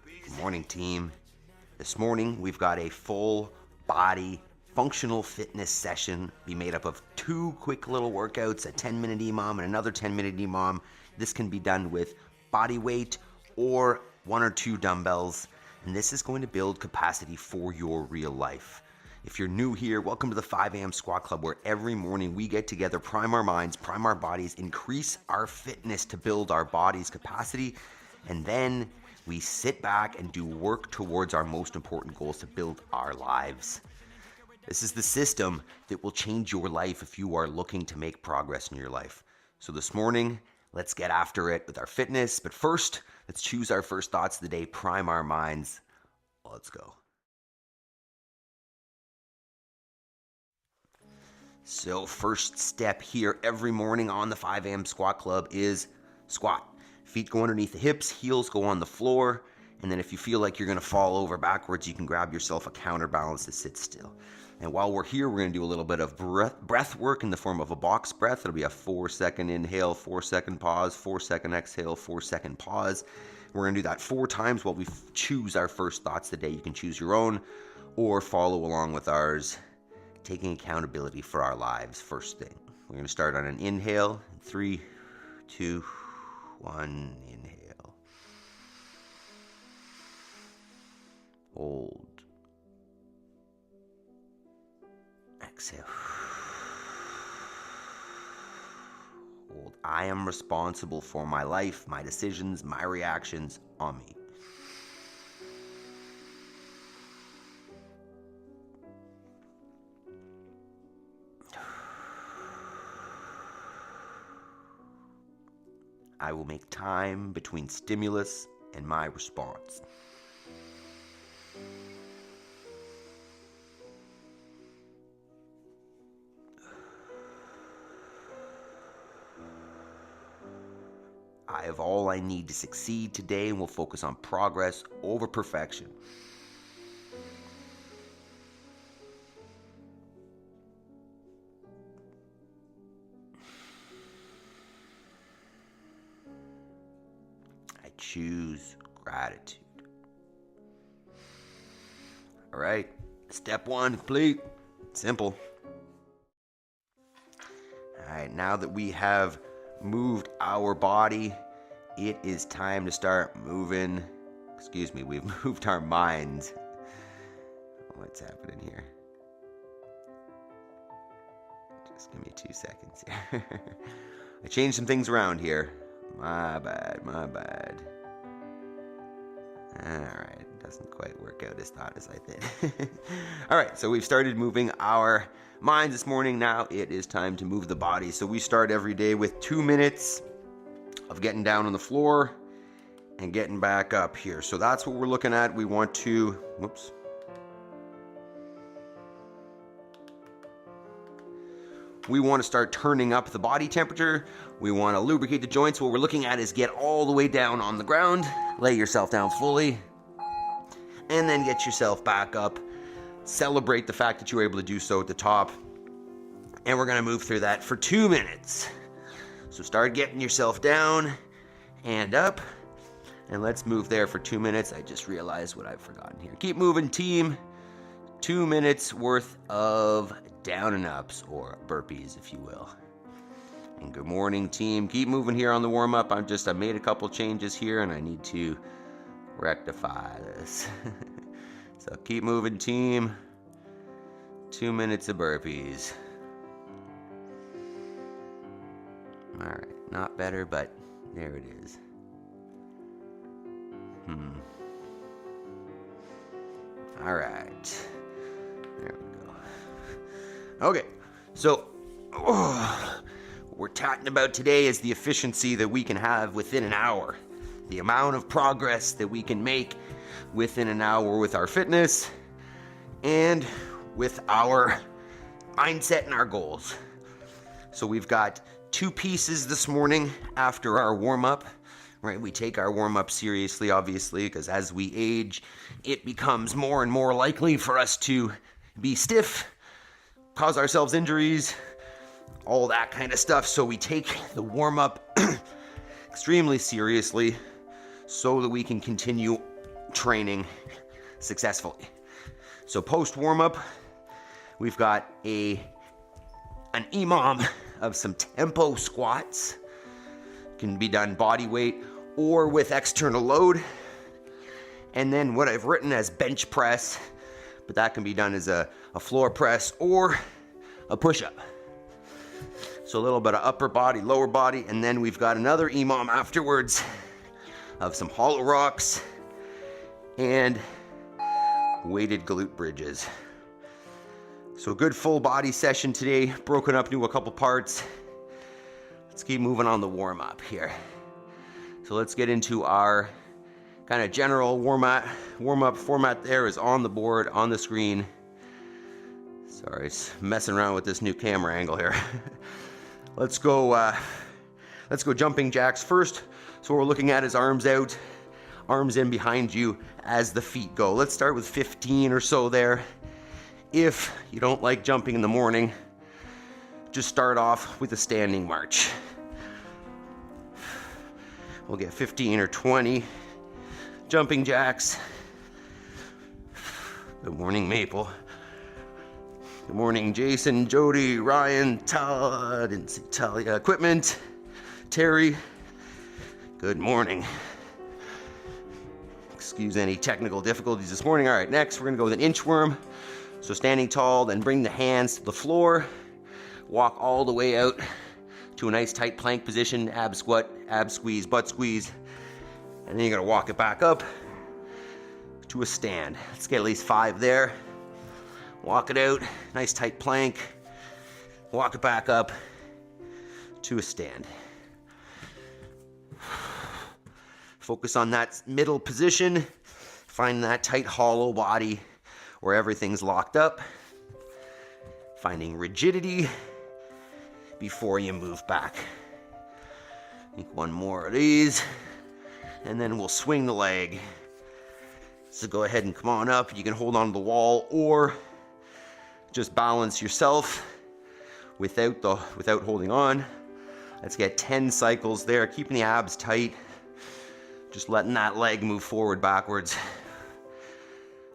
Good morning, team. This morning, we've got a full body functional fitness session be made up of 2 quick little workouts, a 10-minute EMOM and another 10-minute EMOM. This can be done with body weight or 1 or 2 dumbbells, and this is going to build capacity for your real life. If you're new here, welcome to the 5 a.m. Squat Club, where every morning we get together, prime our minds, prime our bodies, increase our fitness to build our body's capacity, and then we sit back and do work towards our most important goals to build our lives. This is the system that will change your life if you are looking to make progress in your life. So this morning, let's get after it with our fitness. But first, let's choose our first thoughts of the day, prime our minds. Let's go. So first step here every morning on the 5 a.m. Squat Club is squat. Feet go underneath the hips, heels go on the floor, and then if you feel like you're going to fall over backwards, you can grab yourself a counterbalance to sit still. And while we're here, we're going to do a little bit of breath work in the form of a box breath. It'll be a 4-second inhale, 4-second pause, 4-second exhale, 4-second pause. We're going to do that 4 times while we choose our first thoughts today. You can choose your own or follow along with ours, taking accountability for our lives first thing. We're going to start on an inhale. 3, 2, 1, inhale. Hold. Exhale. Hold. I am responsible for my life, my decisions, my reactions on me. I will make time between stimulus and my response. I have all I need to succeed today and will focus on progress over perfection. I choose gratitude. All right, step 1 complete. Simple. All right, now that we have moved our body, it is time to start moving. We've moved our minds. What's happening here? Just give me 2 seconds here. I changed some things around here. My bad. Alright, doesn't quite work out as thought as I did. Alright, so we've started moving our minds this morning. Now it is time to move the body. So we start every day with 2 minutes of getting down on the floor and getting back up here. So that's what we're looking at. We want to, we want to start turning up the body temperature. We want to lubricate the joints. What we're looking at is get all the way down on the ground, lay yourself down fully, and then get yourself back up. Celebrate the fact that you were able to do so at the top. And we're going to move through that for 2 minutes. So start getting yourself down and up. And let's move there for 2 minutes. I just realized what I've forgotten here. Keep moving, team. 2 minutes worth of down and ups, or burpees, if you will. And good morning, team. Keep moving here on the warm-up. I made a couple changes here, and I need to rectify this. So keep moving, team. 2 minutes of burpees. All right, not better, but there it is. All right, there we go. Okay, so what we're talking about today is the efficiency that we can have within an hour. The amount of progress that we can make within an hour with our fitness and with our mindset and our goals. So we've got 2 pieces this morning after our warm-up, right? We take our warm-up seriously, obviously, because as we age, it becomes more and more likely for us to be stiff, cause ourselves injuries, all that kind of stuff. So we take the warm-up extremely seriously so that we can continue training successfully. So post warm-up, we've got an EMOM of some tempo squats. Can be done body weight or with external load. And then what I've written as bench press, but that can be done as a floor press or a push-up. So a little bit of upper body, lower body, and then we've got another EMOM afterwards of some hollow rocks and weighted glute bridges. So a good full body session today, broken up into a couple parts. Let's keep moving on the warm up here. So let's get into our kind of general warm up format. There is on the board, on the screen. Sorry, it's messing around with this new camera angle here. Let's go jumping jacks first. So what we're looking at is arms out, arms in behind you as the feet go. Let's start with 15 or so there. If you don't like jumping in the morning, just start off with a standing march. We'll get 15 or 20 jumping jacks. Good morning, Maple. Good morning, Jason, Jody, Ryan, I didn't see Talia, equipment, Terry. Good morning. Excuse any technical difficulties this morning. All right, next we're gonna go with an inchworm. So standing tall, then bring the hands to the floor. Walk all the way out to a nice tight plank position, ab squat, ab squeeze, butt squeeze. And then you're gonna walk it back up to a stand. Let's get at least 5 there. Walk it out, nice tight plank. Walk it back up to a stand. Focus on that middle position. Find that tight hollow body where everything's locked up. Finding rigidity before you move back. I think one more of these, and then we'll swing the leg. So go ahead and come on up. You can hold on to the wall or just balance yourself without holding on. Let's get 10 cycles there, keeping the abs tight. Just letting that leg move forward, backwards.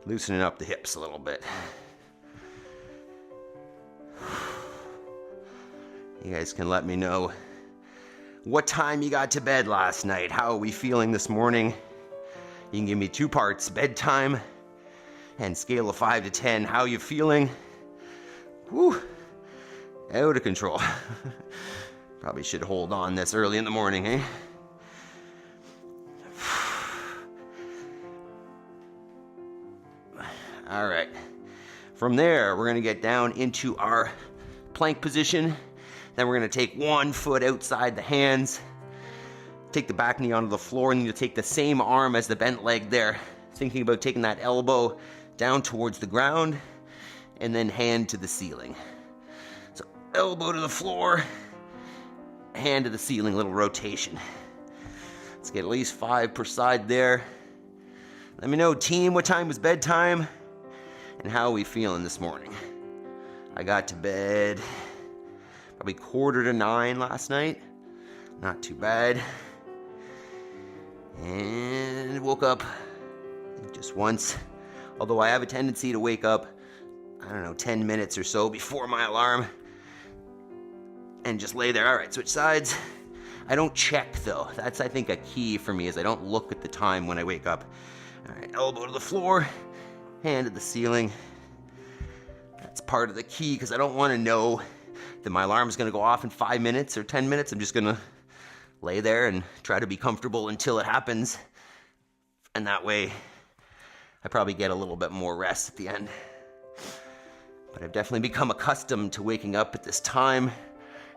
Loosening up the hips a little bit. You guys can let me know what time you got to bed last night. How are we feeling this morning? You can give me 2 parts, bedtime and scale of 5 to 10. How you feeling? Whew, out of control. Probably should hold on this early in the morning, eh? All right. From there, we're gonna get down into our plank position. Then we're gonna take 1 foot outside the hands, take the back knee onto the floor, and you take the same arm as the bent leg there. Thinking about taking that elbow down towards the ground, and then hand to the ceiling. So elbow to the floor, hand to the ceiling, little rotation. Let's get at least 5 per side there. Let me know, team, what time was bedtime? And how are we feeling this morning? I got to bed probably 8:45 last night. Not too bad. And woke up just once. Although I have a tendency to wake up, 10 minutes or so before my alarm. And just lay there. All right, switch sides. I don't check though. That's, I think, a key for me, is I don't look at the time when I wake up. All right, elbow to the floor. Hand to the ceiling. That's part of the key, because I don't want to know that my alarm is going to go off in 5 minutes or 10 minutes. I'm just going to lay there and try to be comfortable until it happens. And that way, I probably get a little bit more rest at the end. But I've definitely become accustomed to waking up at this time.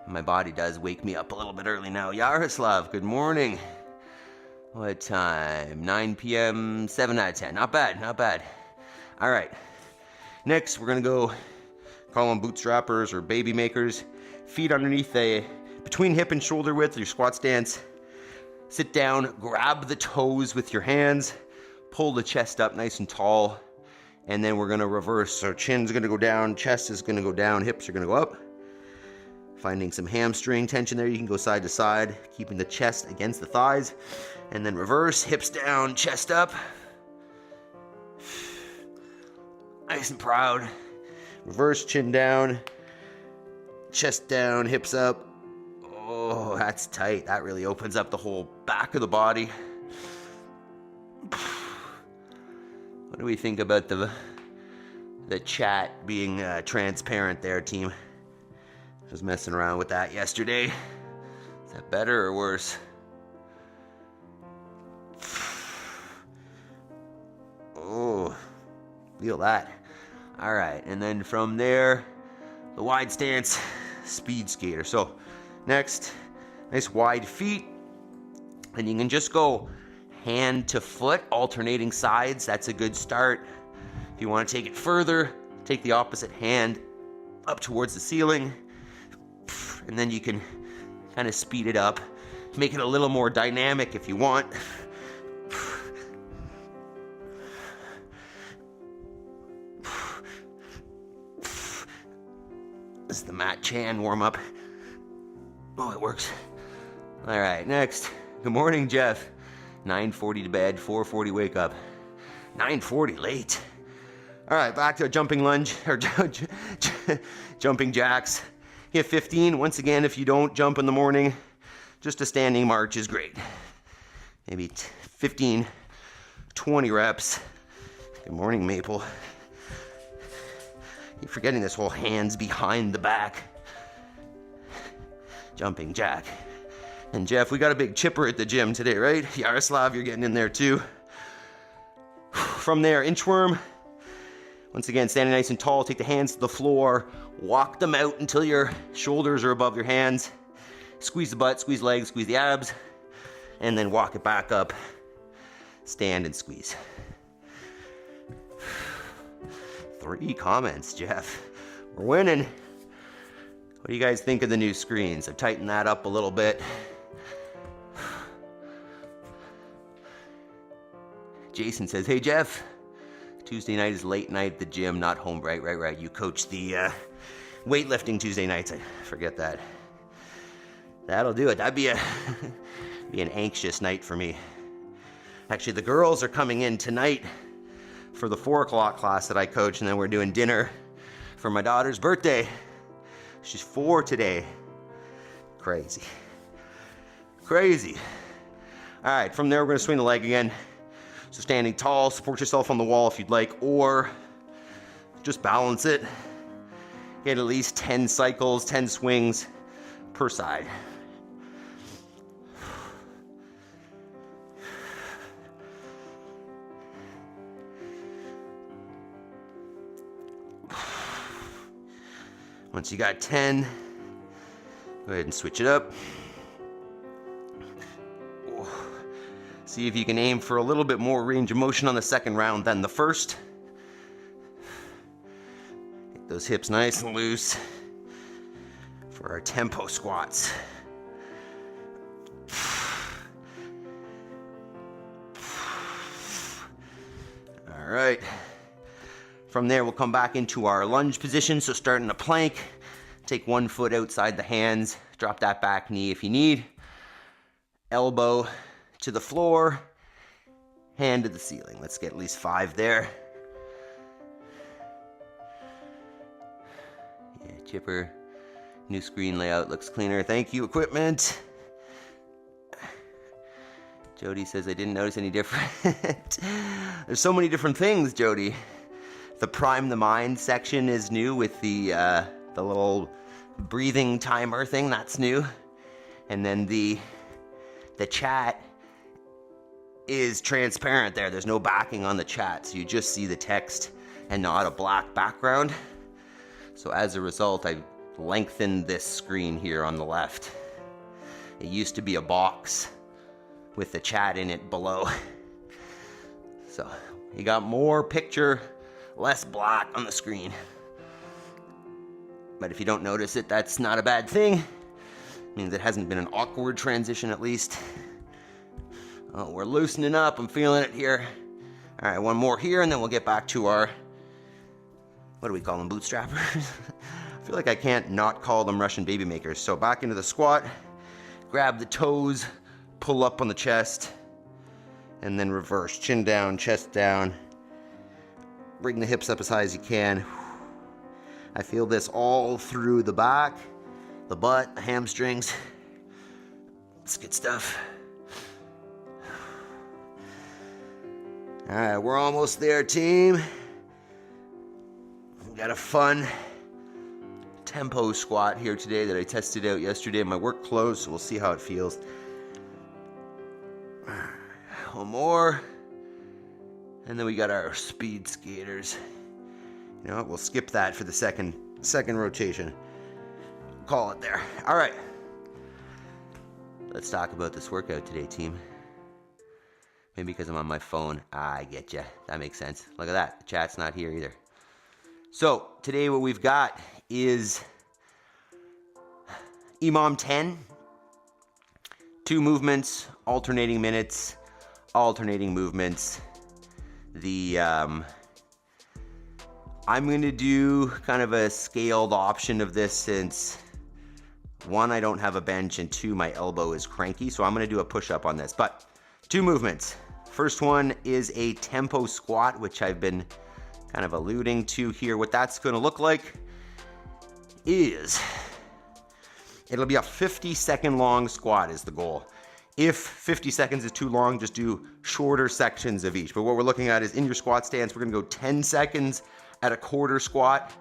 My body does wake me up a little bit early now. Yaroslav, good morning. What time? 9 p.m., 7 out of 10. Not bad, not bad. All right, next we're gonna go, call them bootstrappers or baby makers. Feet underneath between hip and shoulder width, your squat stance. Sit down, grab the toes with your hands, pull the chest up nice and tall, and then we're gonna reverse. So chin's gonna go down, chest is gonna go down, hips are gonna go up. Finding some hamstring tension there, you can go side to side, keeping the chest against the thighs, and then reverse, hips down, chest up. nice and proud. Reverse, chin down, chest down, hips up. Oh, that's tight. That really opens up the whole back of the body. What do we think about the chat being transparent there, team? I was messing around with that yesterday. Is that better or worse? Oh, feel that. All right, and then from there, the wide stance, speed skater. So next, nice wide feet. And you can just go hand to foot, alternating sides. That's a good start. If you want to take it further, take the opposite hand up towards the ceiling. And then you can kind of speed it up. Make it a little more dynamic if you want. This is the Matt Chan warm-up. Oh, it works. All right, next. Good morning, Jeff. 9:40 to bed, 4:40 wake up. 9:40 late. All right, back to a jumping lunge, or jumping jacks. You have 15. Once again, if you don't jump in the morning, just a standing march is great. Maybe 15, 20 reps. Good morning, Maple. You're forgetting this whole hands behind the back. Jumping jack. And Jeff, we got a big chipper at the gym today, right? Yaroslav, you're getting in there too. From there, inchworm. Once again, standing nice and tall, take the hands to the floor, walk them out until your shoulders are above your hands. Squeeze the butt, squeeze legs, squeeze the abs, and then walk it back up. Stand and squeeze. 3 comments, Jeff. We're winning. What do you guys think of the new screens? I've tightened that up a little bit. Jason says, hey, Jeff. Tuesday night is late night at the gym, not home. Right. You coach the weightlifting Tuesday nights. I forget that. That'll do it. That'd be an anxious night for me. Actually, the girls are coming in tonight for the 4 o'clock class that I coach, and then we're doing dinner for my daughter's birthday. She's 4 today. Crazy. All right, from there we're gonna swing the leg again. So standing tall, support yourself on the wall if you'd like, or just balance it. Get at least 10 cycles, 10 swings per side. Once you got 10, go ahead and switch it up. See if you can aim for a little bit more range of motion on the second round than the first. Get those hips nice and loose for our tempo squats. All right. From there, we'll come back into our lunge position. So starting a plank, take 1 foot outside the hands, drop that back knee if you need. Elbow to the floor, hand to the ceiling. Let's get at least 5 there. Yeah, chipper, new screen layout looks cleaner. Thank you, equipment. Jody says, I didn't notice any different. There's so many different things, Jody. The Prime the Mind section is new with the little breathing timer thing. That's new. And then the chat is transparent there. There's no backing on the chat, so you just see the text and not a black background. So as a result, I lengthened this screen here on the left. It used to be a box with the chat in it below. So you got more picture, less black on the screen. But if you don't notice it, that's not a bad thing. It means it hasn't been an awkward transition at least. Oh, we're loosening up. I'm feeling it here. All right, 1 more here, and then we'll get back to our, what do we call them, bootstrappers? I feel like I can't not call them Russian baby makers. So back into the squat, grab the toes, pull up on the chest, and then reverse. Chin down, chest down. bring the hips up as high as you can. I feel this all through the back, the butt, the hamstrings. It's good stuff. All right, we're almost there, team. We got a fun tempo squat here today that I tested out yesterday in my work clothes, so we'll see how it feels. One more. And then we got our speed skaters. You know what? We'll skip that for the second rotation. Call it there. All right. Let's talk about this workout today, team. Maybe because I'm on my phone. I get you. That makes sense. Look at that. The chat's not here either. So today what we've got is EMOM 10. 2 movements, alternating minutes, alternating movements. I'm going to do kind of a scaled option of this since 1, I don't have a bench, and 2, my elbow is cranky, so I'm going to do a push-up on this. But 2 movements. First one is a tempo squat, which I've been kind of alluding to here. What that's going to look like is it'll be a 50-second long squat is the goal. If 50 seconds is too long, just do shorter sections of each. But what we're looking at is in your squat stance, we're gonna go 10 seconds at a quarter squat,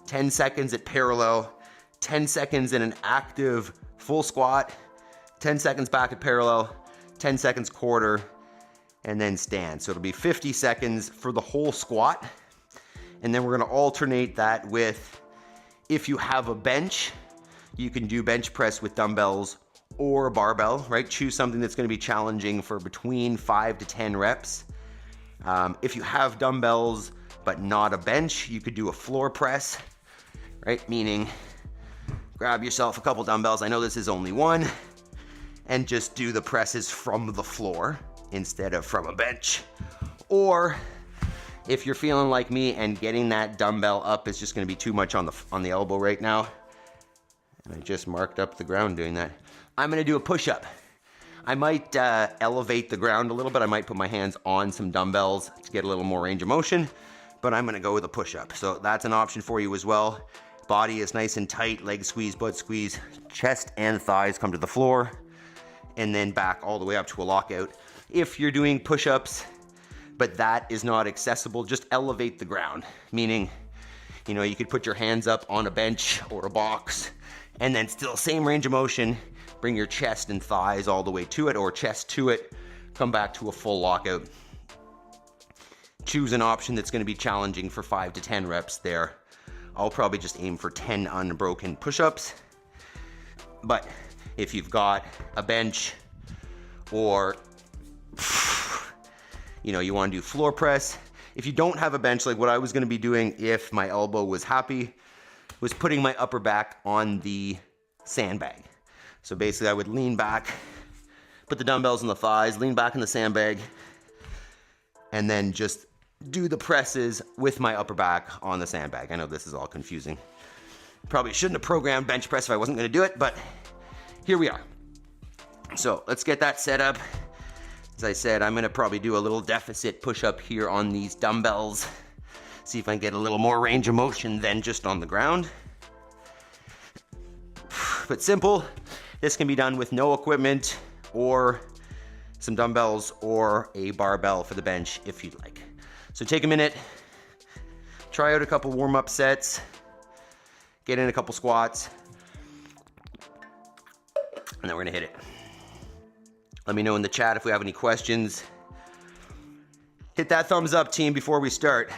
10 seconds at parallel, 10 seconds in an active full squat, 10 seconds back at parallel, 10 seconds quarter, and then stand. So it'll be 50 seconds for the whole squat. And then we're gonna alternate that with, if you have a bench, you can do bench press with dumbbells or barbell, right? Choose something that's going to be challenging for between 5 to 10 reps. If you have dumbbells but not a bench, you could do a floor press, right? Meaning grab yourself a couple dumbbells. I know this is only one, and just do the presses from the floor instead of from a bench. Or if you're feeling like me and getting that dumbbell up is just going to be too much on the elbow right now, and I just marked up the ground doing that, I'm going to do a push-up. I might elevate the ground a little bit. I might put my hands on some dumbbells to get a little more range of motion, but I'm going to go with a push-up. So that's an option for you as well. Body is nice and tight, leg squeeze, butt squeeze, chest and thighs come to the floor, and then back all the way up to a lockout. If you're doing push-ups, but that is not accessible, just elevate the ground. Meaning, you know, you could put your hands up on a bench or a box, and then still same range of motion, bring your chest and thighs all the way to it, or chest to it, come back to a full lockout. Choose an option that's gonna be challenging for 5 to 10 reps there. I'll probably just aim for 10 unbroken push-ups. But if you've got a bench, or you know, you wanna do floor press. If you don't have a bench, like what I was gonna be doing if my elbow was happy, was putting my upper back on the sandbag. So basically I would lean back, put the dumbbells on the thighs, lean back in the sandbag, and then just do the presses with my upper back on the sandbag. I know this is all confusing. Probably shouldn't have programmed bench press if I wasn't gonna do it, but here we are. So let's get that set up. As I said, I'm gonna probably do a little deficit push-up here on these dumbbells. See if I can get a little more range of motion than just on the ground. But simple. This can be done with no equipment or some dumbbells or a barbell for the bench if you'd like. So take a minute, try out a couple warm-up sets, get in a couple squats, and then we're gonna hit it. Let me know in the chat if we have any questions. Hit that thumbs up, team, before we start.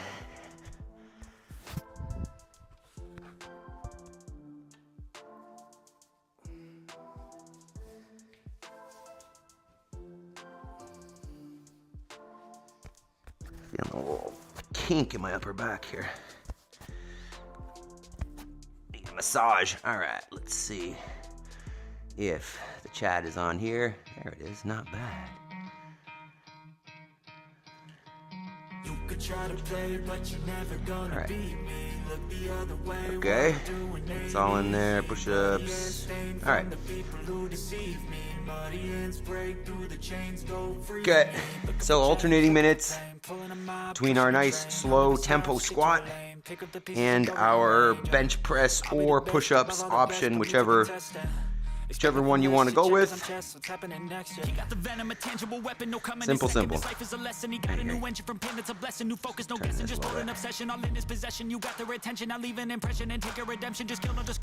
Feeling a little kink in my upper back here. Need a massage. All right, let's see if the chat is on here. There it is, not bad. You could try to play, but you're never gonna beat me. Look the other way. Okay, it's all in there. Push-ups. All right. Okay, so alternating minutes. between our nice slow tempo squat and our bench press or push-ups option, whichever one you want to go with. Simple.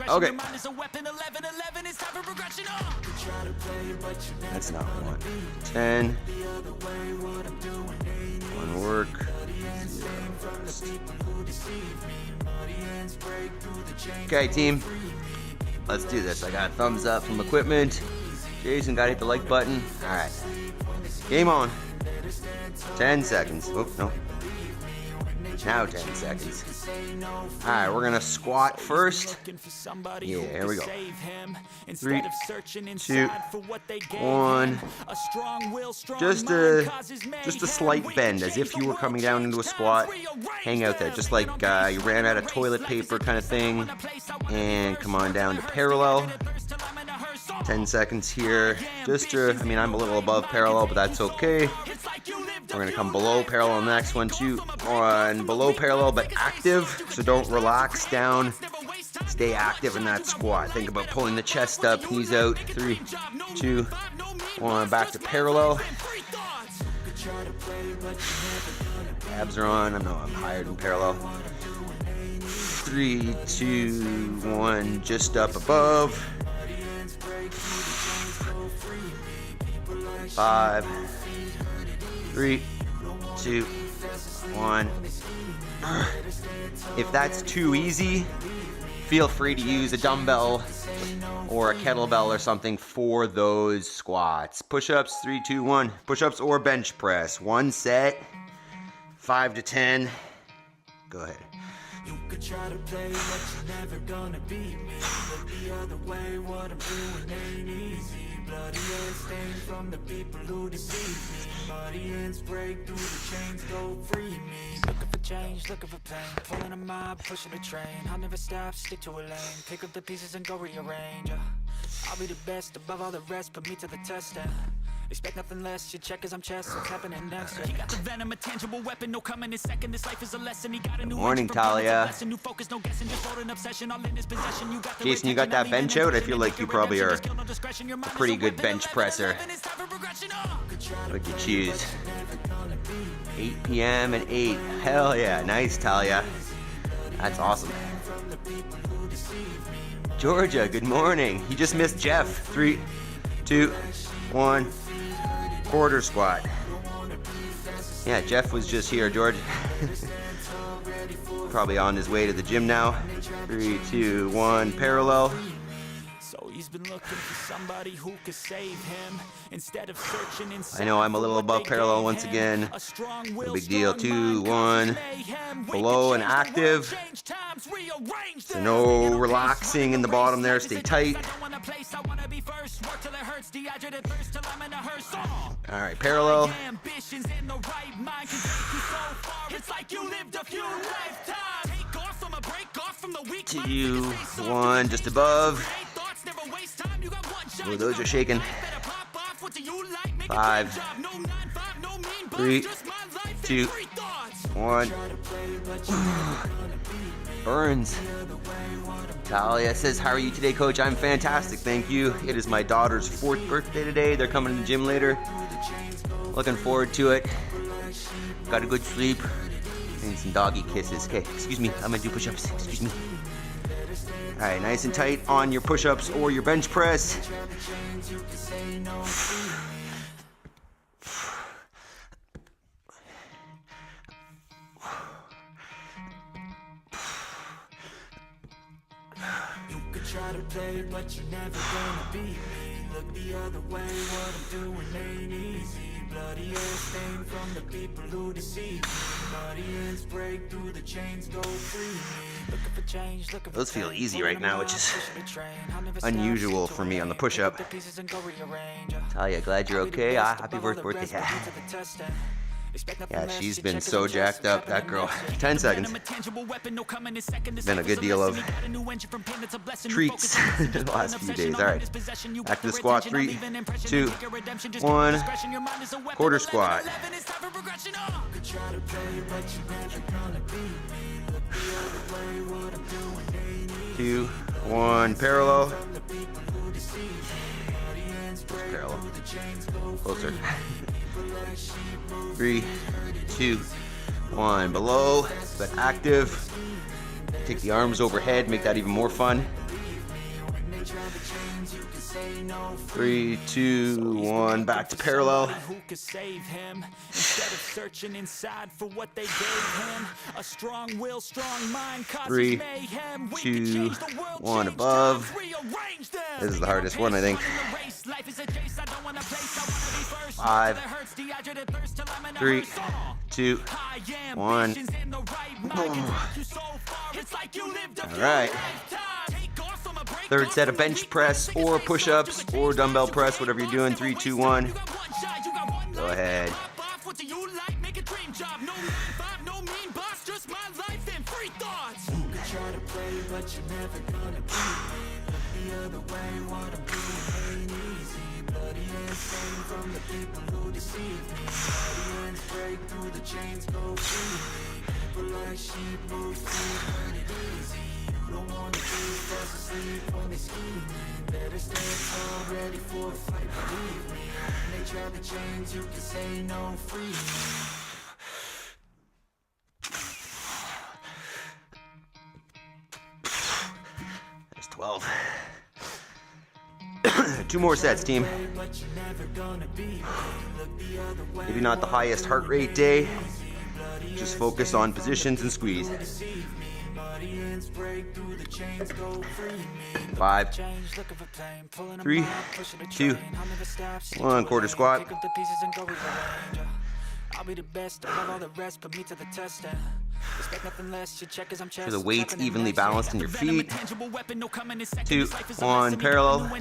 Okay. That's not one. 10. One work. Okay, team. Let's do this. I got a thumbs up from equipment. Jason, gotta hit the like button. All right. Game on. 10 seconds. Oh, no. Now 10 seconds. All right, we're gonna squat first. Yeah, here we go. 3, 2, 1. Just a slight bend, as if you were coming down into a squat. Hang out there, just like you ran out of toilet paper kind of thing. And come on down to parallel. 10 seconds here. I'm a little above parallel, but that's okay. We're gonna come below parallel on the next one too. On below parallel, but active. So don't relax down. Stay active in that squat. Think about pulling the chest up, knees out. 3, 2, 1. Back to parallel. Abs are on. I'm higher than parallel. 3, 2, 1. Just up above. 5, 3, 2, 1. If that's too easy, feel free to use a dumbbell or a kettlebell or something for those squats. Push-ups, 3, 2, 1. Push-ups or bench press. 1 set, 5 to 10. Go ahead. You could try to play, but you're never gonna beat me. Look the other way, what I'm doing ain't easy. Bloody hands stained from the people who deceive me. Bloody hands break through the chains, go free me. Looking for change, looking for pain. Pulling a mob, pushing a train. I'll never stop, stick to a lane. Pick up the pieces and go rearrange. I'll be the best above all the rest, put me to the test. Expect nothing less, you check as I'm chest, what's happening next? He got the venom, a tangible weapon, no coming in second. This life is a lesson. He got a new morning, Talia. New focus, no guessing, just holding obsession, all in his possession. You got the Jason, you got that bench out? I feel like you probably are a pretty good bench presser. What you choose? 8 p.m. and 8. Hell yeah, nice, Talia. That's awesome. Georgia, good morning. You just missed Jeff. 3, 2, 1. Quarter squat. Yeah, Jeff was just here, George. Probably on his way to the gym now. 3, 2, 1, parallel. So he's been looking for somebody who could save him instead of searching inside. I know I'm a little above parallel once again. No big deal. 2, 1. Below and active. So no relaxing in the bottom there. Stay tight. All right, parallel. 2, 1, just above. Oh, those are shaking. 5, 3, 2, 1. Burns. Talia says, how are you today, coach? I'm fantastic, thank you. It is my daughter's 4th birthday today. They're coming to the gym later. Looking forward to it. Got a good sleep. And some doggy kisses. Okay, excuse me. I'm gonna do push-ups. Excuse me. All right, nice and tight on your push-ups or your bench press. Try to play, but you're never gonna beat me. Look the other way, what I'm doing ain't easy. Bloody hair stained from the people who deceive me. Bloody hands break through the chains, go free me. Looking for change, looking for those feel easy right now, which is unusual for me on the push-up. Talia, glad you're okay. Happy birthday. Yeah, she's been so jacked up, that girl. 10 seconds. Been a good deal of treats the last few days. All right, back to the squat. 3, 2, 1. Quarter squat. 2, 1. Parallel. Parallel. Closer. 3, 2, 1. Below, but active. Take the arms overhead, make that even more fun. 3, 2, 1. Back to parallel. 3, 2, 1. Above. This is the hardest one, I think. 5, 3, 2, 1. All right. Third set of bench press or push-ups or dumbbell press, whatever you're doing. 3, 2, 1. Go ahead. There's 12. 2 more sets, team. Maybe not the highest heart rate day. Just focus on positions and squeeze. 5, 3, 2, 1. Quarter squat. So the weight's evenly balanced in your feet. 2, 1. Parallel.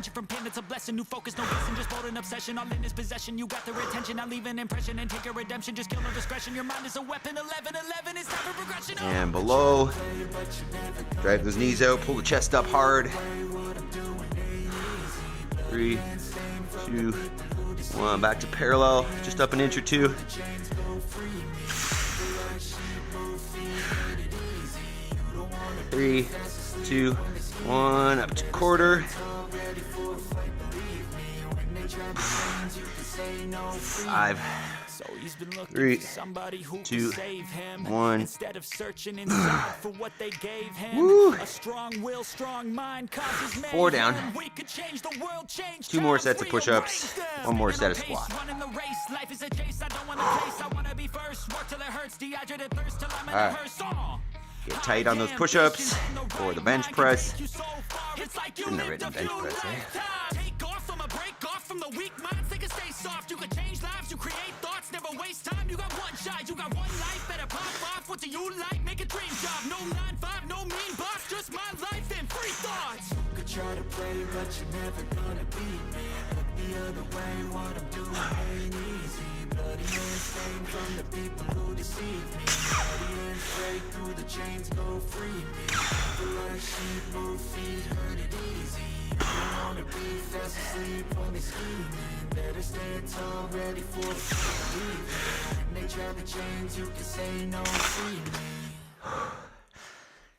And below. Drive those knees out. Pull the chest up hard. 3, 2, 1. Back to parallel. Just up an inch or 2. 3, 2, 1. Up to quarter. 5, 3, 2, 1. Woo. 4 down. 2 more sets of push-ups. 1 more set of squats. All right. Get tight on those push-ups or the bench press. Shouldn't have written bench press, eh?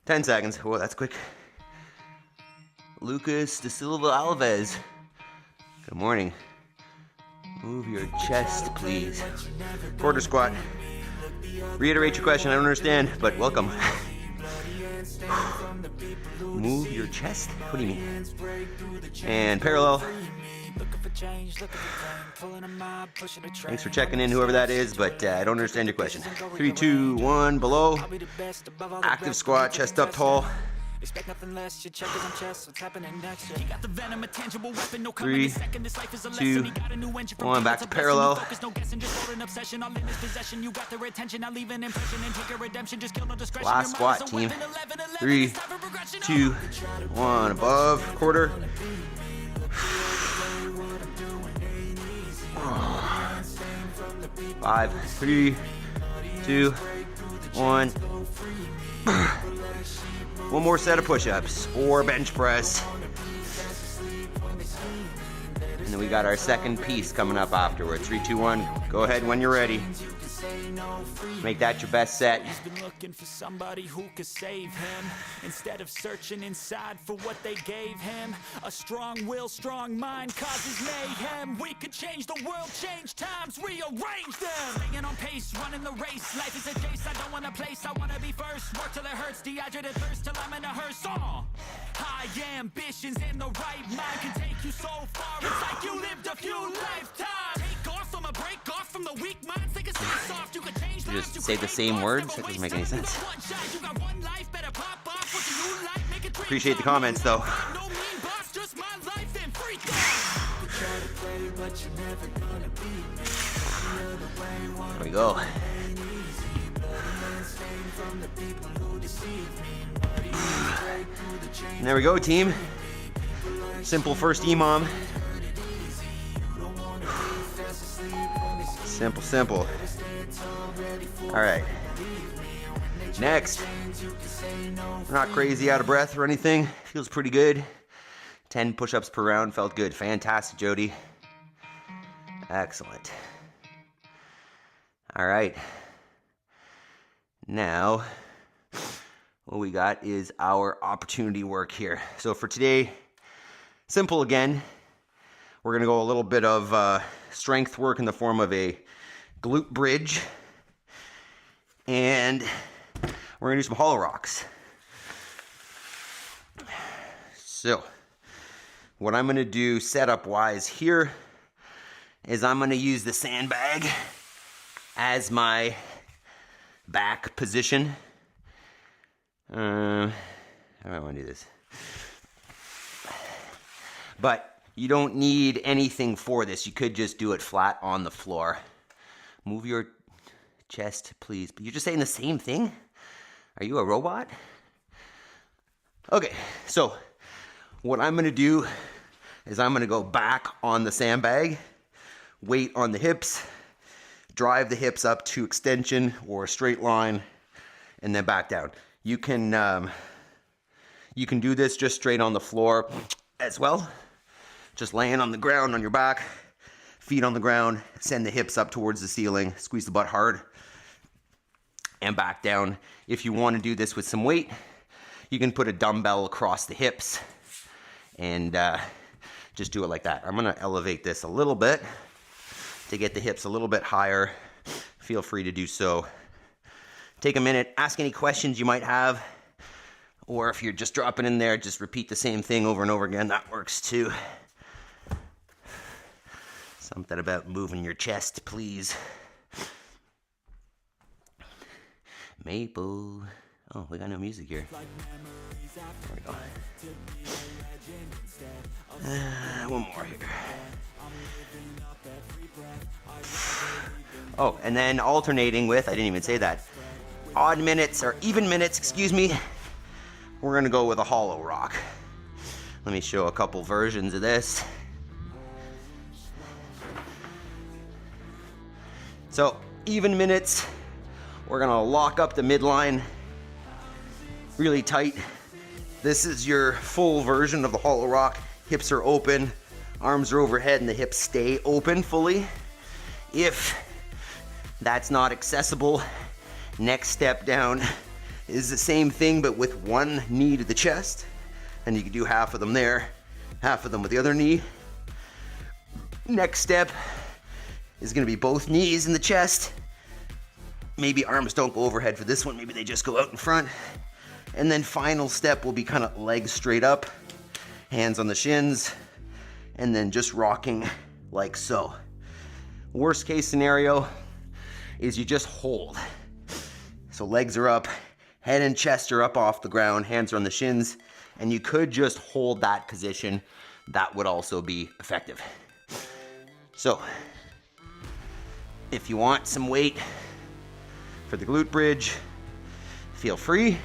10 seconds. Whoa, that's quick. Lucas De Silva Alves. Good morning. Move your chest, please. Quarter squat. Reiterate your question. I don't understand, but welcome. Move your chest? What do you mean? And parallel. Thanks for checking in, whoever that is, but I don't understand your question. 3, 2, 1. Below. Active squat, chest up tall. 3, 2, 1. Back to parallel. Last squat, team. 3, 2, 1. Above. Quarter. 5, 3, 2, 1. One more set of push-ups or bench press. And then we got our second piece coming up afterwards. 3, 2, 1. Go ahead when you're ready. Make that your best set. He's been looking for somebody who could save him, instead of searching inside for what they gave him. A strong will, strong mind causes mayhem. We could change the world, change times, rearrange them. Staying on pace, running the race. Life is a chase, I don't want a place, I want to be first. Work till it hurts, dehydrated thirst till I'm in a hearse. High ambitions in the right mind can take you so far. It's like you lived a few lifetimes. Take off from a break off from the weak minds. Take a step soft, you can change. You just say the same words? That doesn't make any sense. Appreciate the comments though. There we go. And there we go, team. Simple first EMOM. Simple, simple. All right. Next. Not crazy out of breath or anything. Feels pretty good. 10 push-ups per round. Felt good. Fantastic, Jody. Excellent. All right. Now, what we got is our opportunity work here. So for today, simple again. We're going to go a little bit of strength work in the form of a glute bridge. And we're going to do some hollow rocks. So, what I'm going to do setup-wise here is I'm going to use the sandbag as my back position. How do I want to do this? But you don't need anything for this. You could just do it flat on the floor. Move your chest, please. But you're just saying the same thing? Are you a robot? Okay, so what I'm going to do is I'm going to go back on the sandbag, weight on the hips, drive the hips up to extension or a straight line, and then back down. You can do this just straight on the floor as well. Just laying on the ground on your back, feet on the ground, send the hips up towards the ceiling, squeeze the butt hard, and back down. If you want to do this with some weight, you can put a dumbbell across the hips and just do it like that. I'm going to elevate this a little bit to get the hips a little bit higher. Feel free to do so. Take a minute, ask any questions you might have, or if you're just dropping in there, just repeat the same thing over and over again. That works too. Something about moving your chest, please. Maple. Oh, we got no music here. There we go. One more here. Oh, and then alternating with, I didn't even say that, odd minutes or even minutes, excuse me. We're going to go with a hollow rock. Let me show a couple versions of this. So, even minutes, we're going to lock up the midline really tight. This is your full version of the hollow rock. Hips are open, arms are overhead, and the hips stay open fully. If that's not accessible, next step down is the same thing, but with one knee to the chest. And you can do half of them there, half of them with the other knee. Next step is going to be both knees in the chest. Maybe arms don't go overhead for this one. Maybe they just go out in front. And then final step will be kind of legs straight up, hands on the shins, and then just rocking like so. Worst case scenario is you just hold. So legs are up, head and chest are up off the ground, hands are on the shins, and you could just hold that position. That would also be effective. So, if you want some weight for the glute bridge, feel free.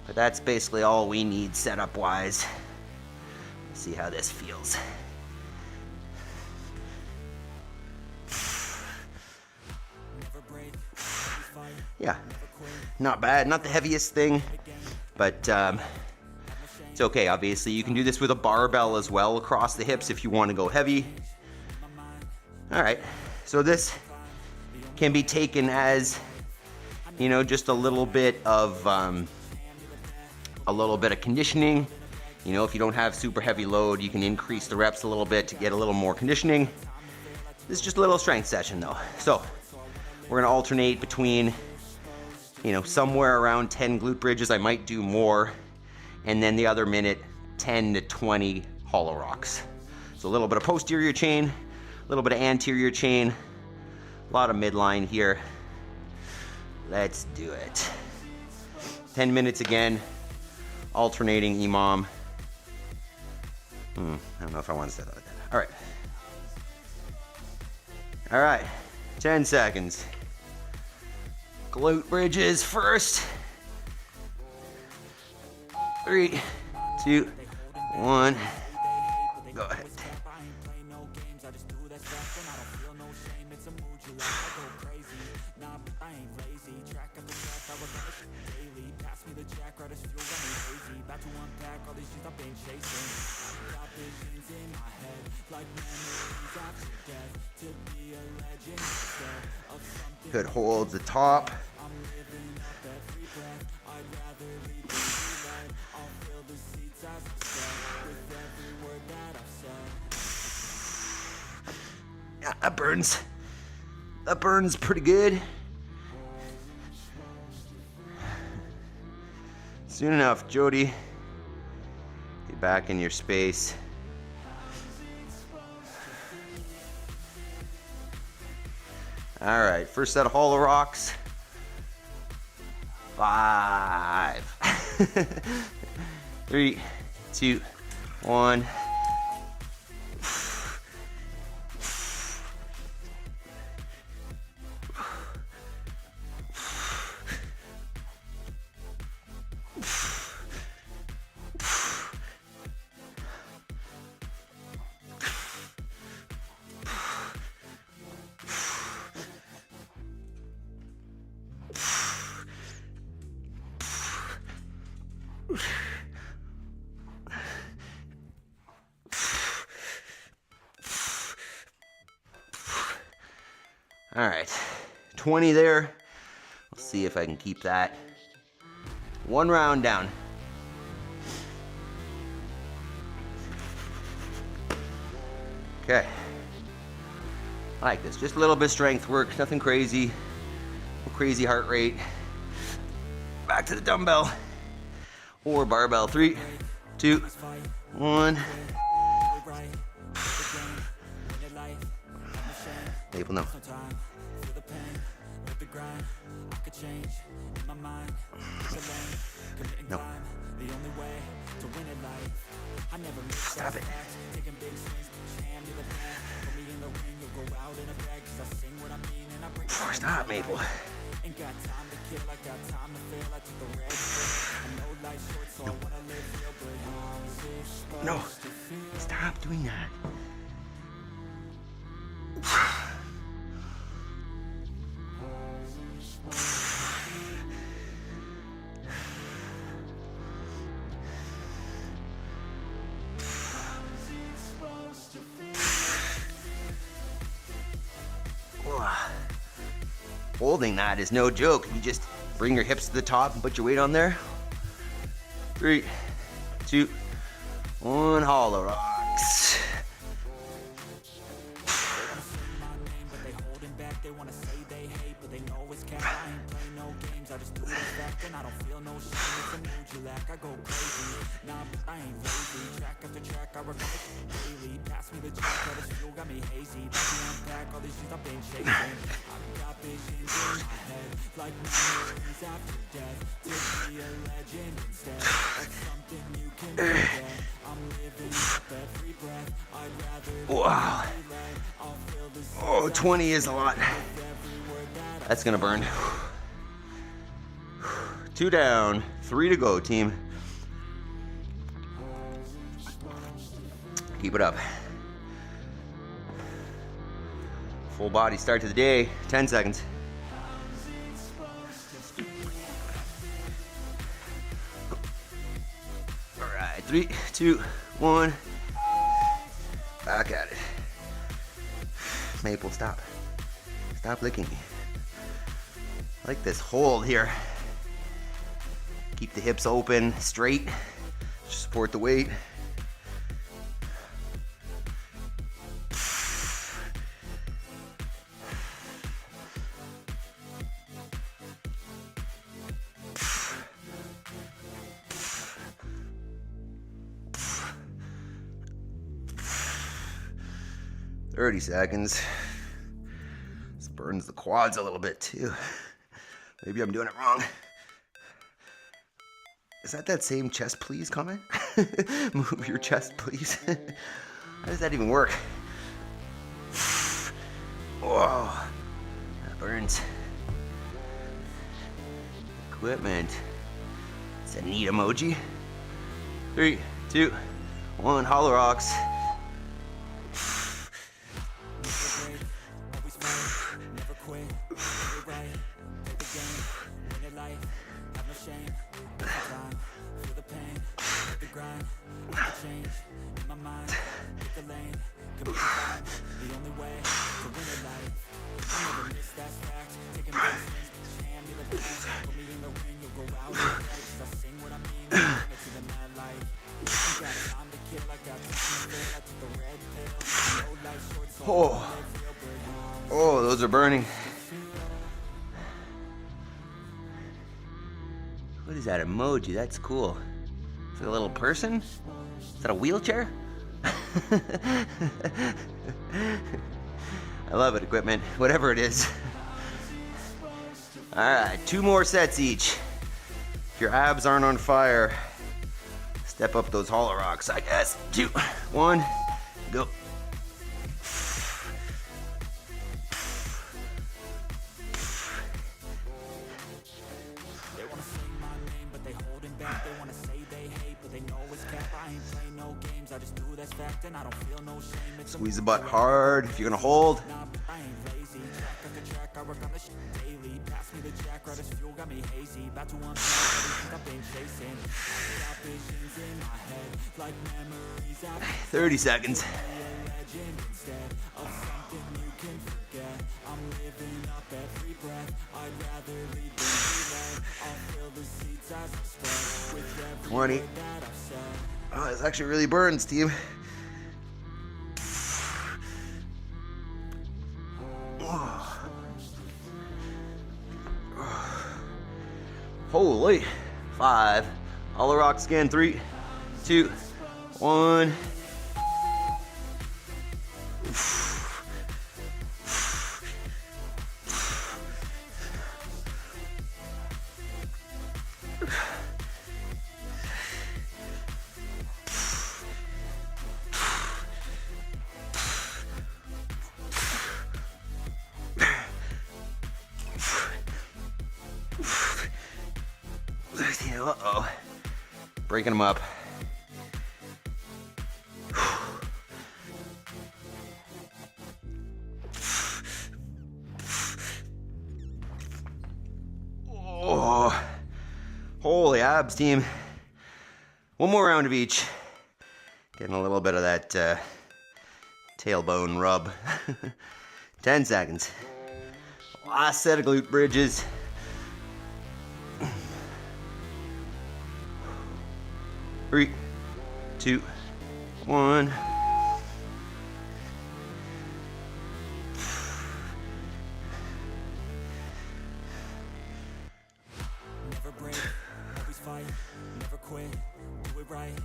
But that's basically all we need setup-wise. See how this feels. Yeah, not bad. Not the heaviest thing, but it's okay. Obviously, you can do this with a barbell as well across the hips if you want to go heavy. All right, so this can be taken as, you know, just a little bit of conditioning. You know, if you don't have super heavy load, you can increase the reps a little bit to get a little more conditioning. This is just a little strength session though. So we're gonna alternate between, you know, somewhere around 10 glute bridges. I might do more. And then the other minute, 10 to 20 hollow rocks. So a little bit of posterior chain, a little bit of anterior chain, a lot of midline here. Let's do it. 10 minutes again, alternating EMOM. I don't know if I want to say that like that. All right. All right, 10 seconds. Glute bridges first. 3, 2, 1. Go ahead. Good holds the top. Yeah, that burns. That burns pretty good. Soon enough, Jody. Be back in your space. All right, first set of hollow rocks. 5. 3, 2, 1. All right, 20 there. Let's see if I can keep that. One round down. Okay. I like this. Just a little bit of strength work, nothing crazy. No crazy heart rate. Back to the dumbbell or barbell. 3, 2, 1. People know. No. Stop it. Stop, Maple. No. No. Stop doing that. Holding that is no joke. You just bring your hips to the top and put your weight on there. 3, 2, 1, hollow rocks. Wow. Oh, 20 is a lot. That's gonna burn. 2 down, 3 to go, team. Keep it up. Full body start to the day, 10 seconds. 3, 2, 1. Back at it. Maple, stop. Stop licking me. I like this hold here. Keep the hips open, straight. Support the weight. "30 seconds. This burns the quads a little bit too. Maybe I'm doing it wrong. Is that same chest please comment? Move your chest please. How does that even work? Whoa, that burns. Equipment. It's a neat emoji. 3, 2, 1, hollow rocks. Oh, those are burning. What is that emoji? That's cool. Is it a little person? Is that a wheelchair? I love it, equipment. Whatever it is. Alright, 2 more sets each. If your abs aren't on fire, step up those hollow rocks, I guess. 2, 1, go. Squeeze the butt hard if you're gonna hold. Pass me the jack, right as fuel, got me hazy. About to unpack everything I've been chasing. Got visions in my head, like memories I've 30 seconds. Instead of something you can forget, I'm living up every breath. I'd rather lead than be led. I'll fill the seats as I spread with every 20. Word that I've said. Oh, this actually really burns, team. Holy. 5. Hollow rocks again. 3, 2, 1. Uh-oh. Breaking them up. Oh. Holy abs, team. One more round of each. Getting a little bit of that tailbone rub. 10 seconds. Last set of glute bridges. 3, 2, 1. Never break, always fight, never quit, do it right,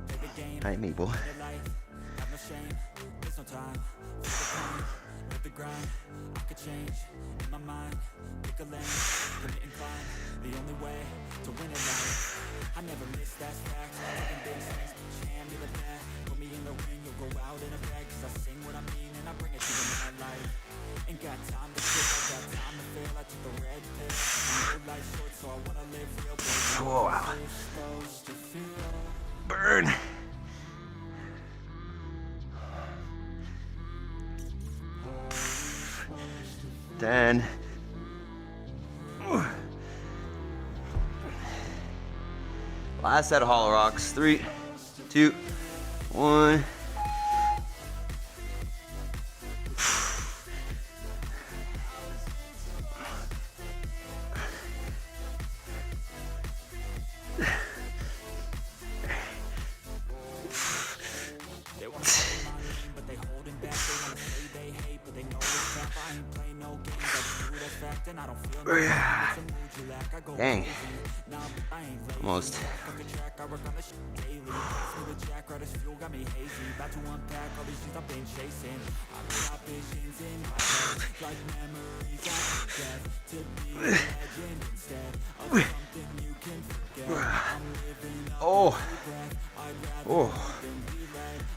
play the game. Hi, Maple. Have no shame, there's no time for the pain, live the grind. I could change in my mind, pick a lane, commit and climb. The only way to win at life. I never miss, that's fact. Taking big swings, push hand to the bat. Put me in the ring, you'll go out in a bag. Cause I sing what I mean and I bring it to the mad light. Ain't got time to quit, I got time to fail. I took the red pill. I know life's short, so I wanna live real big. Oh, wow. Burn. Then last set of hollow rocks. 3, 2, 1. Dang. Almost. Oh. Oh.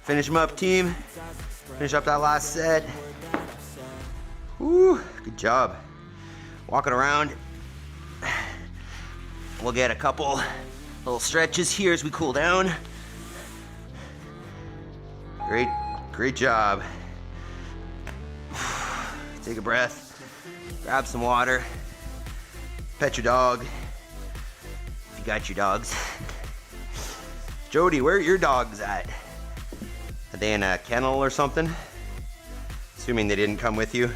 Finish them up, team. Finish up that last set. Woo. Good job. Walking around. We'll get a couple little stretches here as we cool down. Great job. Take a breath, grab some water, pet your dog, if you got your dogs. Jody, where are your dogs at? Are they in a kennel or something? Assuming they didn't come with you.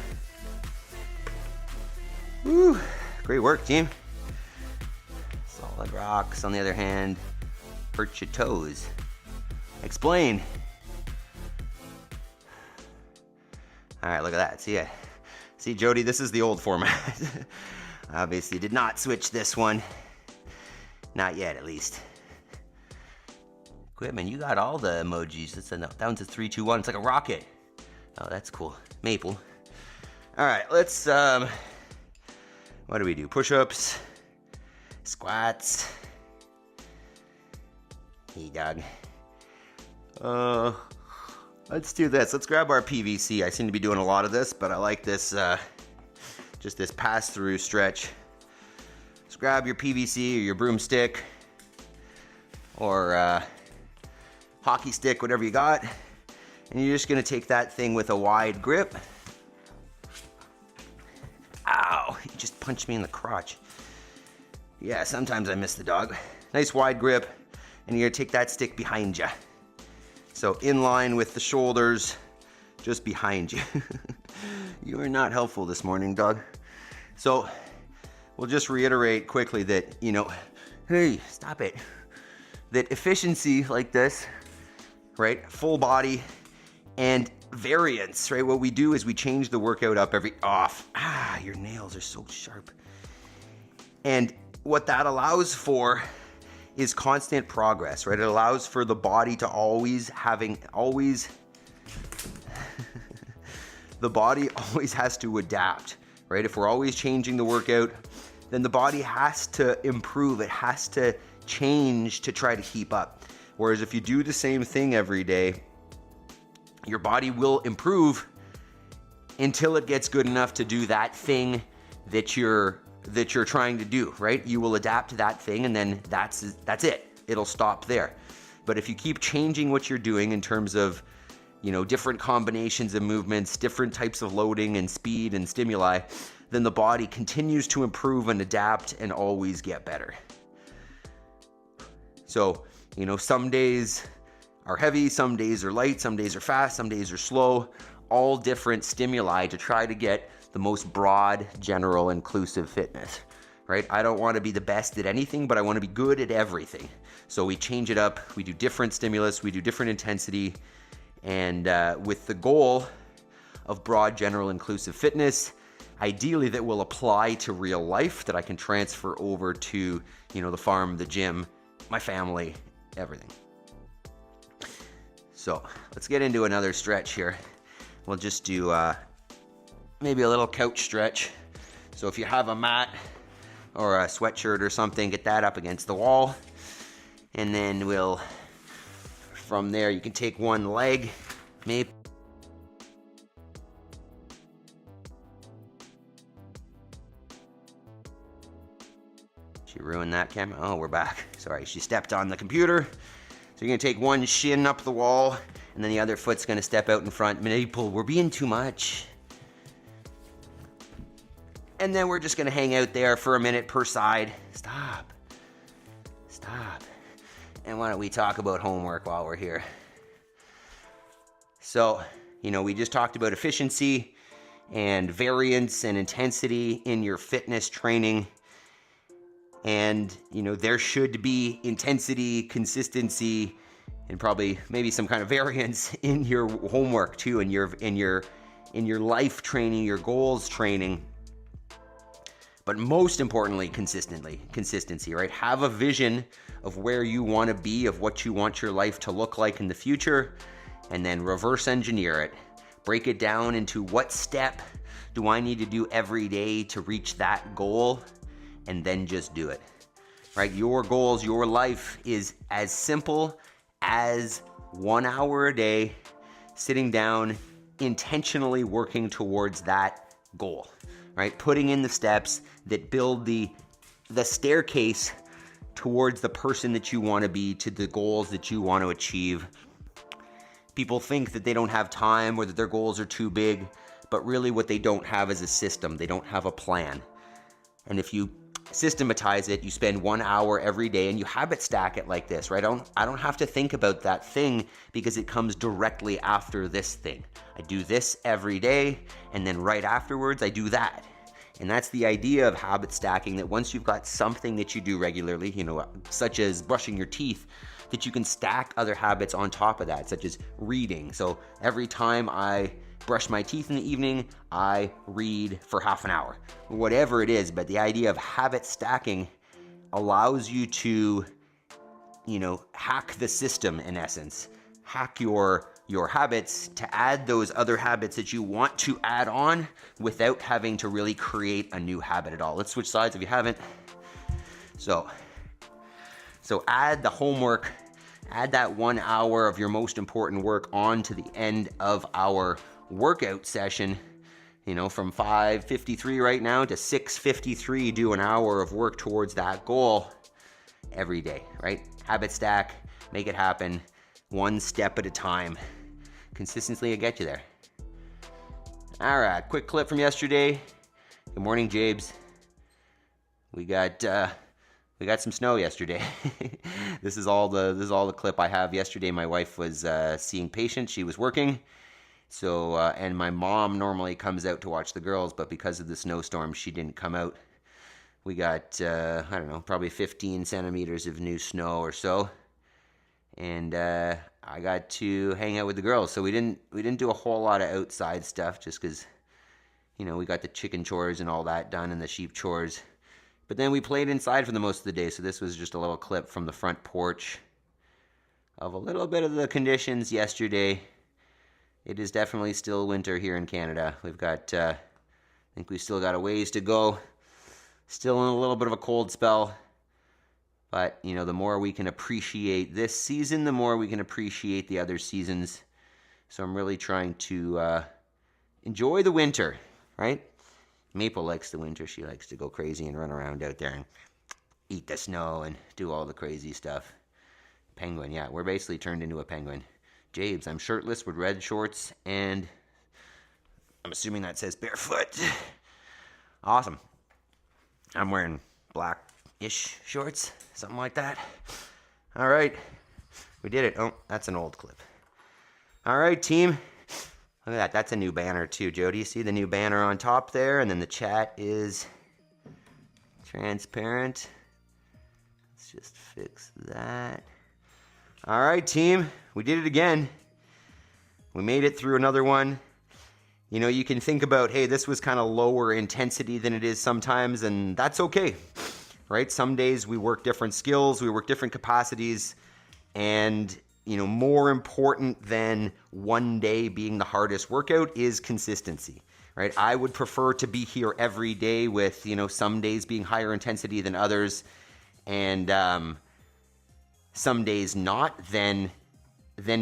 Woo, great work, team. Solid rocks, on the other hand, hurt your toes. Explain. All right, look at that. See, Jody, this is the old format. Obviously, did not switch this one. Not yet, at least. Equipment, you got all the emojis. It's down to 3, 2, 1. It's like a rocket. Oh, that's cool. Maple. All right, let's. What do we do? Push-ups, squats. Hey, dog. Let's do this. Let's grab our PVC. I seem to be doing a lot of this, but I like this, just this pass-through stretch. Just grab your PVC or your broomstick or hockey stick, whatever you got, and you're just gonna take that thing with a wide grip. Ow, you just punched me in the crotch. Yeah, sometimes I miss the dog. Nice wide grip, and you're gonna take that stick behind you. So in line with the shoulders, just behind you. You are not helpful this morning, dog. So we'll just reiterate quickly that, hey, stop it. That efficiency like this, right? Full body and variance, right? What we do is we change the workout up off. Your nails are so sharp. And what that allows for is constant progress, right? It allows for the body to the body always has to adapt, right? If we're always changing the workout, then the body has to improve. It has to change to try to keep up. Whereas if you do the same thing every day, your body will improve until it gets good enough to do that thing that you're trying to do, right? You will adapt to that thing, and then that's it. It'll stop there. But if you keep changing what you're doing in terms of, different combinations of movements, different types of loading and speed and stimuli, then the body continues to improve and adapt and always get better. So, some days are heavy, some days are light, some days are fast, some days are slow, all different stimuli to try to get the most broad, general, inclusive fitness, right? I don't want to be the best at anything, but I want to be good at everything. So we change it up, we do different stimulus, we do different intensity, and with the goal of broad, general, inclusive fitness, ideally that will apply to real life, that I can transfer over to, the farm, the gym, my family, everything. So let's get into another stretch here. We'll just do maybe a little couch stretch. So if you have a mat or a sweatshirt or something, get that up against the wall. And then from there, you can take one leg, maybe. She ruined that camera. Oh, we're back. Sorry, she stepped on the computer. So you're gonna take one shin up the wall, and then the other foot's gonna step out in front. Maybe we're being too much. And then we're just gonna hang out there for a minute per side. Stop. And why don't we talk about homework while we're here? So, we just talked about efficiency and variance and intensity in your fitness training. And, there should be intensity, consistency, and probably maybe some kind of variance in your homework too, in your life training, your goals training. But most importantly, consistency, right? Have a vision of where you want to be, of what you want your life to look like in the future, and then reverse engineer it. Break it down into what step do I need to do every day to reach that goal, and then just do it, right? Your goals, your life is as simple as 1 hour a day, sitting down, intentionally working towards that goal, right? Putting in the steps that build the staircase towards the person that you want to be, to the goals that you want to achieve. People think that they don't have time or that their goals are too big, but really what they don't have is a system. They don't have a plan. And if you systematize it, you spend 1 hour every day and you habit stack it like this, right? I don't have to think about that thing because it comes directly after this thing. I do this every day, and then right afterwards I do that. And that's the idea of habit stacking, that once you've got something that you do regularly, such as brushing your teeth, that you can stack other habits on top of that, such as reading. So every time I brush my teeth in the evening, I read for half an hour, whatever it is. But the idea of habit stacking allows you to, hack the system in essence, hack your habits to add those other habits that you want to add on without having to really create a new habit at all. Let's switch sides if you haven't. So add the homework, add that 1 hour of your most important work on to the end of our workout session. From 5:53 right now to 6:53, do an hour of work towards that goal every day, right? Habit stack, make it happen, one step at a time. Consistency will get you there. All right, quick clip from yesterday. Good morning, Jabes. We got some snow yesterday. This is all the clip I have. Yesterday, my wife was seeing patients. She was working. So, and my mom normally comes out to watch the girls, but because of the snowstorm, she didn't come out. We got, probably 15 centimeters of new snow or so. And I got to hang out with the girls. So we didn't do a whole lot of outside stuff just because, we got the chicken chores and all that done and the sheep chores. But then we played inside for the most of the day. So this was just a little clip from the front porch of a little bit of the conditions yesterday. It is definitely still winter here in Canada. We've got, I think we've still got a ways to go. Still in a little bit of a cold spell. But, the more we can appreciate this season, the more we can appreciate the other seasons. So I'm really trying to enjoy the winter, right? Maple likes the winter. She likes to go crazy and run around out there and eat the snow and do all the crazy stuff. Penguin, yeah, we're basically turned into a penguin. Jabes, I'm shirtless with red shorts, and I'm assuming that says barefoot. Awesome. I'm wearing black-ish shorts, something like that. All right, we did it. Oh, that's an old clip. All right, team. Look at that. That's a new banner too, Joe. Do you see the new banner on top there? And then the chat is transparent. Let's just fix that. All right, team. We did it again. We made it through another one. You can think about, hey, this was kind of lower intensity than it is sometimes, and that's okay, right? Some days we work different skills, we work different capacities, and, more important than one day being the hardest workout is consistency, right? I would prefer to be here every day with, some days being higher intensity than others, and some days not, than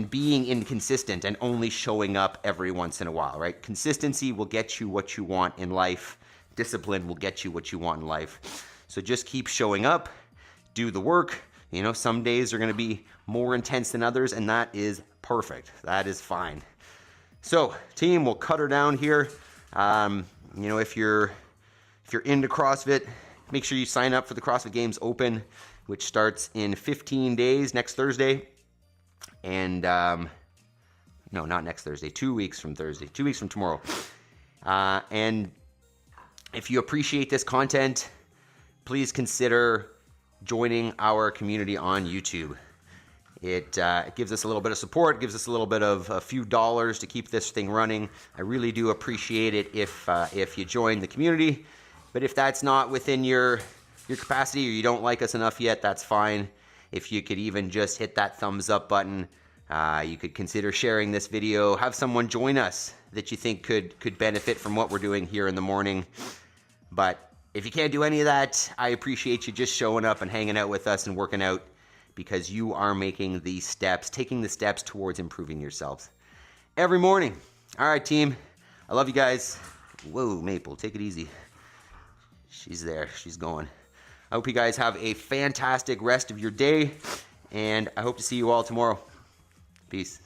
being inconsistent and only showing up every once in a while, right? Consistency will get you what you want in life. Discipline will get you what you want in life. So just keep showing up, do the work. Some days are going to be more intense than others, and that is perfect. That is fine. So, team, we'll cut her down here. If you're into CrossFit, make sure you sign up for the CrossFit Games Open. which starts in 15 days, next Thursday. And, no, not next Thursday, 2 weeks from Thursday, 2 weeks from tomorrow. And if you appreciate this content, please consider joining our community on YouTube. It gives us a little bit of support, gives us a little bit of a few dollars to keep this thing running. I really do appreciate it if you join the community. But if that's not within your capacity, or you don't like us enough yet, that's fine. If you could even just hit that thumbs up button, you could consider sharing this video. Have someone join us that you think could benefit from what we're doing here in the morning. But if you can't do any of that, I appreciate you just showing up and hanging out with us and working out, because you are making the steps, taking the steps towards improving yourselves every morning. All right, team. I love you guys. Whoa, Maple, take it easy. She's there. She's going. I hope you guys have a fantastic rest of your day, and I hope to see you all tomorrow. Peace.